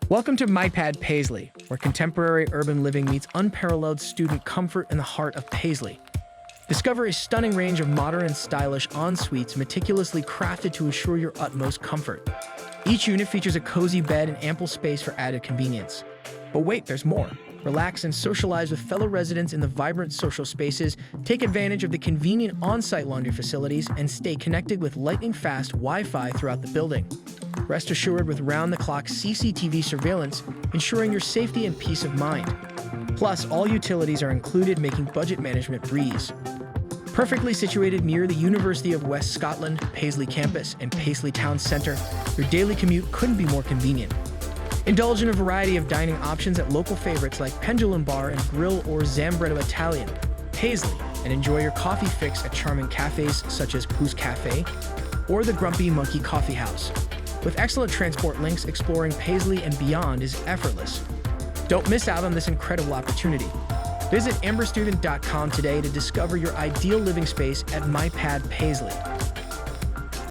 Welcome to My Pad Paisley, where contemporary urban living meets unparalleled student comfort in the heart of Paisley. Discover a stunning range of modern and stylish en-suites meticulously crafted to ensure your utmost comfort. Each unit features a cozy bed and ample space for added convenience. But wait, there's more. Relax and socialize with fellow residents in the vibrant social spaces, take advantage of the convenient on-site laundry facilities, and stay connected with lightning-fast Wi-Fi throughout the building. Rest assured with round-the-clock CCTV surveillance, ensuring your safety and peace of mind. Plus, all utilities are included, making budget management breeze. Perfectly situated near the University of West Scotland, Paisley Campus, and Paisley Town Centre, your daily commute couldn't be more convenient. Indulge in a variety of dining options at local favorites like Pendulum Bar and Grill or Zambretto Italian, Paisley, and enjoy your coffee fix at charming cafes such as Pouce Cafe or the Grumpy Monkey Coffee House. With excellent transport links, exploring Paisley and beyond is effortless. Don't miss out on this incredible opportunity. Visit amberstudent.com today to discover your ideal living space at My Pad Paisley.